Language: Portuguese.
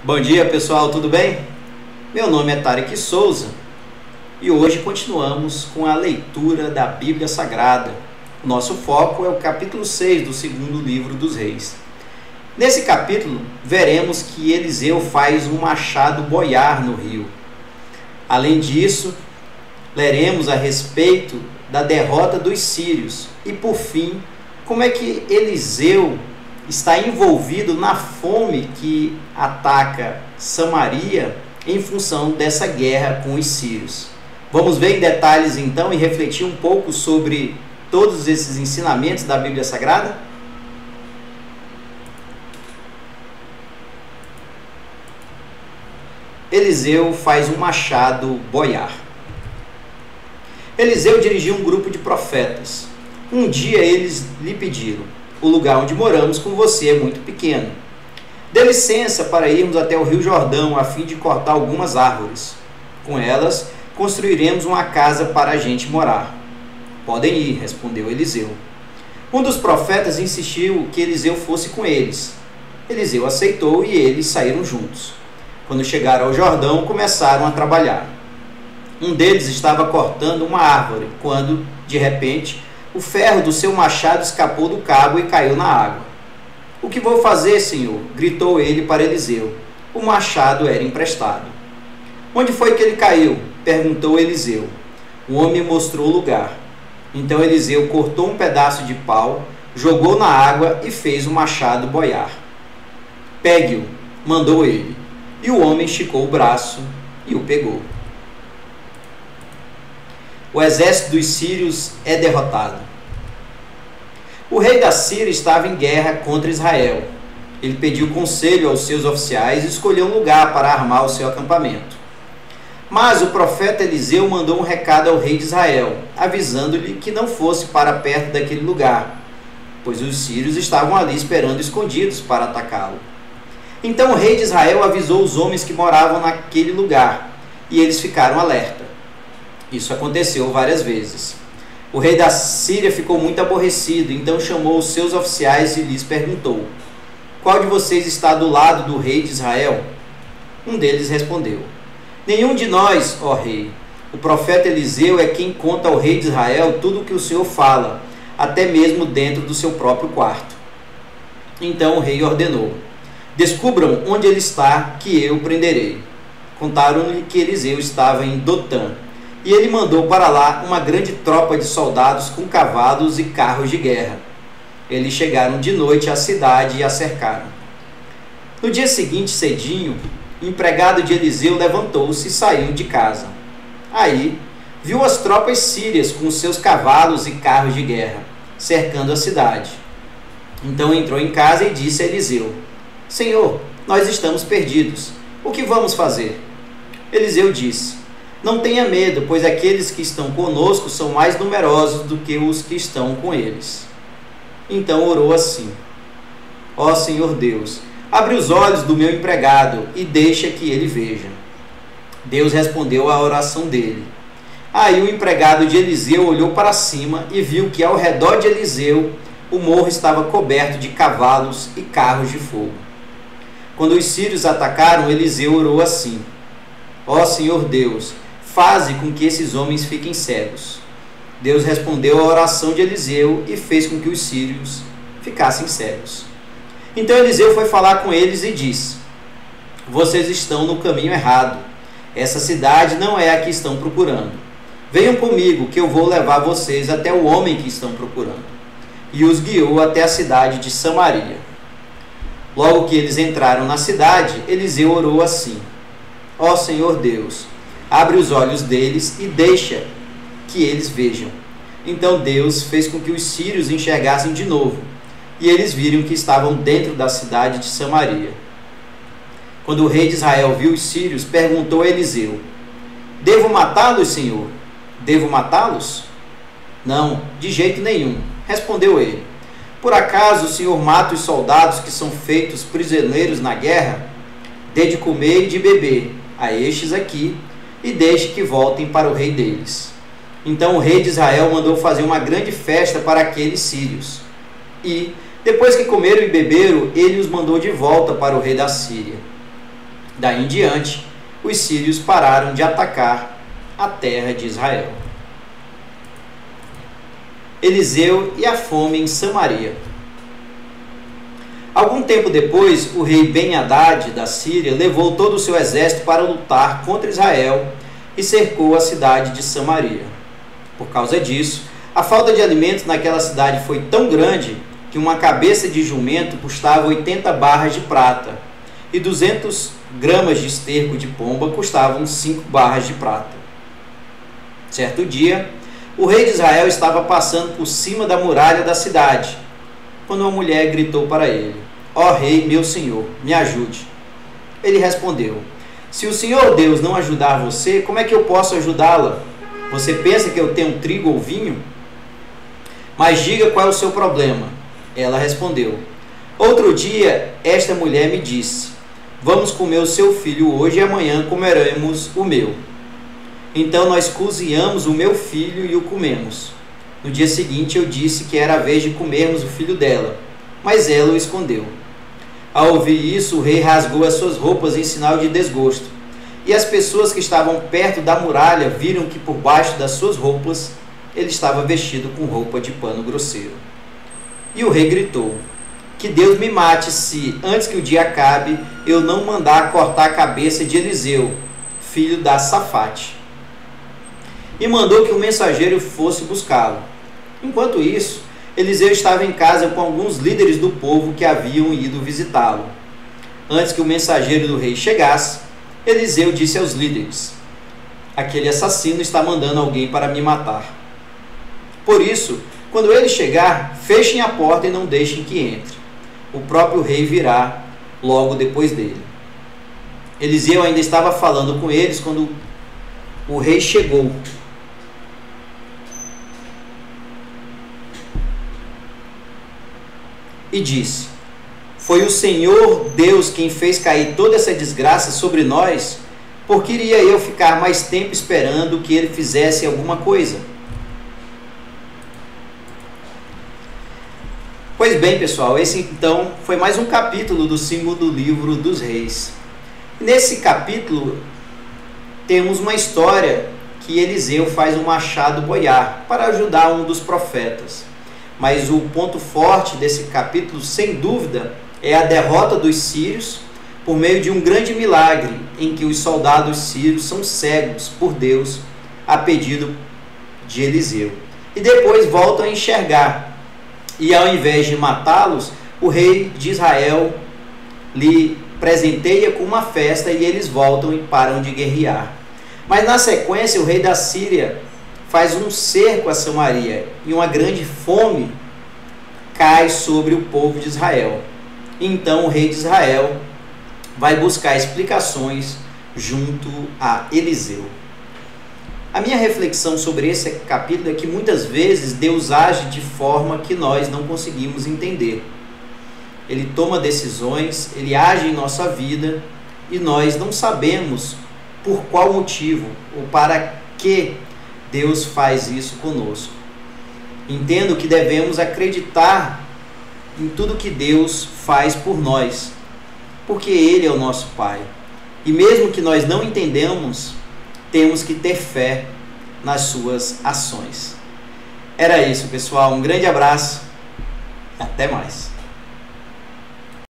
Bom dia pessoal, tudo bem? Meu nome é Tarek Souza e hoje continuamos com a leitura da Bíblia Sagrada. O nosso foco é o capítulo 6 do segundo livro dos Reis. Nesse capítulo, veremos que Eliseu faz um machado boiar no rio. Além disso, leremos a respeito da derrota dos sírios e, por fim, como é que Eliseu está envolvido na fome que ataca Samaria em função dessa guerra com os sírios. Vamos ver em detalhes então e refletir um pouco sobre todos esses ensinamentos da Bíblia Sagrada? Eliseu faz um machado boiar. Eliseu dirigiu um grupo de profetas. Um dia eles lhe pediram: o lugar onde moramos com você é muito pequeno. Dê licença para irmos até o Rio Jordão a fim de cortar algumas árvores. Com elas, construiremos uma casa para a gente morar. Podem ir, respondeu Eliseu. Um dos profetas insistiu que Eliseu fosse com eles. Eliseu aceitou e eles saíram juntos. Quando chegaram ao Jordão, começaram a trabalhar. Um deles estava cortando uma árvore, quando, de repente, o ferro do seu machado escapou do cabo e caiu na água. O que vou fazer, senhor? Gritou ele para Eliseu. O machado era emprestado. Onde foi que ele caiu? Perguntou Eliseu. O homem mostrou o lugar. Então Eliseu cortou um pedaço de pau, jogou na água e fez o machado boiar. Pegue-o, mandou ele. E o homem esticou o braço e o pegou. O exército dos sírios é derrotado. O rei da Síria estava em guerra contra Israel. Ele pediu conselho aos seus oficiais e escolheu um lugar para armar o seu acampamento. Mas o profeta Eliseu mandou um recado ao rei de Israel, avisando-lhe que não fosse para perto daquele lugar, pois os sírios estavam ali esperando escondidos para atacá-lo. Então o rei de Israel avisou os homens que moravam naquele lugar, e eles ficaram alerta. Isso aconteceu várias vezes. O rei da Síria ficou muito aborrecido, então chamou os seus oficiais e lhes perguntou: qual de vocês está do lado do rei de Israel? Um deles respondeu: nenhum de nós, ó rei. O profeta Eliseu é quem conta ao rei de Israel tudo o que o Senhor fala, até mesmo dentro do seu próprio quarto. Então o rei ordenou: descubram onde ele está, que eu o prenderei. Contaram-lhe que Eliseu estava em Dotã. E ele mandou para lá uma grande tropa de soldados com cavalos e carros de guerra. Eles chegaram de noite à cidade e a cercaram. No dia seguinte, cedinho, o empregado de Eliseu levantou-se e saiu de casa. Aí, viu as tropas sírias com seus cavalos e carros de guerra, cercando a cidade. Então entrou em casa e disse a Eliseu: Senhor, nós estamos perdidos. O que vamos fazer? Eliseu disse: não tenha medo, pois aqueles que estão conosco são mais numerosos do que os que estão com eles. Então orou assim: ó Senhor Deus, abre os olhos do meu empregado e deixa que ele veja. Deus respondeu à oração dele. Aí o empregado de Eliseu olhou para cima e viu que ao redor de Eliseu o morro estava coberto de cavalos e carros de fogo. Quando os sírios atacaram, Eliseu orou assim: ó Senhor Deus, faze com que esses homens fiquem cegos. Deus respondeu à oração de Eliseu e fez com que os sírios ficassem cegos. Então Eliseu foi falar com eles e disse: vocês estão no caminho errado. Essa cidade não é a que estão procurando. Venham comigo, que eu vou levar vocês até o homem que estão procurando. E os guiou até a cidade de Samaria. Logo que eles entraram na cidade, Eliseu orou assim: ó Senhor Deus, abre os olhos deles e deixa que eles vejam. Então Deus fez com que os sírios enxergassem de novo, e eles viram que estavam dentro da cidade de Samaria. Quando o rei de Israel viu os sírios, perguntou a Eliseu: devo matá-los, Senhor? Devo matá-los? Não, de jeito nenhum, respondeu ele. Por acaso o Senhor mata os soldados que são feitos prisioneiros na guerra? Dê de comer e de beber a estes aqui, e deixe que voltem para o rei deles. Então o rei de Israel mandou fazer uma grande festa para aqueles sírios. E, depois que comeram e beberam, ele os mandou de volta para o rei da Síria. Daí em diante, os sírios pararam de atacar a terra de Israel. Eliseu e a fome em Samaria. Algum tempo depois, o rei Ben-Hadad da Síria levou todo o seu exército para lutar contra Israel e cercou a cidade de Samaria. Por causa disso, a falta de alimentos naquela cidade foi tão grande que uma cabeça de jumento custava 80 barras de prata e 200 gramas de esterco de pomba custavam 5 barras de prata. Certo dia, o rei de Israel estava passando por cima da muralha da cidade, quando uma mulher gritou para ele: "Ó rei, meu senhor, me ajude." Ele respondeu: "Se o Senhor Deus não ajudar você, como é que eu posso ajudá-la? Você pensa que eu tenho trigo ou vinho? Mas diga qual é o seu problema." Ela respondeu: "Outro dia, esta mulher me disse: 'Vamos comer o seu filho hoje e amanhã comeremos o meu.' Então nós cozinhamos o meu filho e o comemos. No dia seguinte eu disse que era a vez de comermos o filho dela, mas ela o escondeu." Ao ouvir isso, o rei rasgou as suas roupas em sinal de desgosto. E as pessoas que estavam perto da muralha viram que por baixo das suas roupas ele estava vestido com roupa de pano grosseiro. E o rei gritou: "Que Deus me mate se, antes que o dia acabe, eu não mandar cortar a cabeça de Eliseu, filho da Safate." E mandou que um mensageiro fosse buscá-lo. Enquanto isso, Eliseu estava em casa com alguns líderes do povo que haviam ido visitá-lo. Antes que o mensageiro do rei chegasse, Eliseu disse aos líderes: "Aquele assassino está mandando alguém para me matar. Por isso, quando ele chegar, fechem a porta e não deixem que entre. O próprio rei virá logo depois dele." Eliseu ainda estava falando com eles quando o rei chegou. E disse: "Foi o Senhor Deus quem fez cair toda essa desgraça sobre nós? Por que iria eu ficar mais tempo esperando que ele fizesse alguma coisa?" Pois bem, pessoal, esse então foi mais um capítulo do segundo livro dos Reis. Nesse capítulo temos uma história que Eliseu faz um machado boiar para ajudar um dos profetas. Mas o ponto forte desse capítulo, sem dúvida, é a derrota dos sírios por meio de um grande milagre em que os soldados sírios são cegos por Deus a pedido de Eliseu. E depois voltam a enxergar. E ao invés de matá-los, o rei de Israel lhe presenteia com uma festa e eles voltam e param de guerrear. Mas na sequência, o rei da Síria faz um cerco a Samaria e uma grande fome cai sobre o povo de Israel. Então o rei de Israel vai buscar explicações junto a Eliseu. A minha reflexão sobre esse capítulo é que muitas vezes Deus age de forma que nós não conseguimos entender. Ele toma decisões, ele age em nossa vida e nós não sabemos por qual motivo ou para que Deus faz isso conosco. Entendo que devemos acreditar em tudo que Deus faz por nós, porque Ele é o nosso Pai. E mesmo que nós não entendamos, temos que ter fé nas suas ações. Era isso, pessoal. Um grande abraço. Até mais.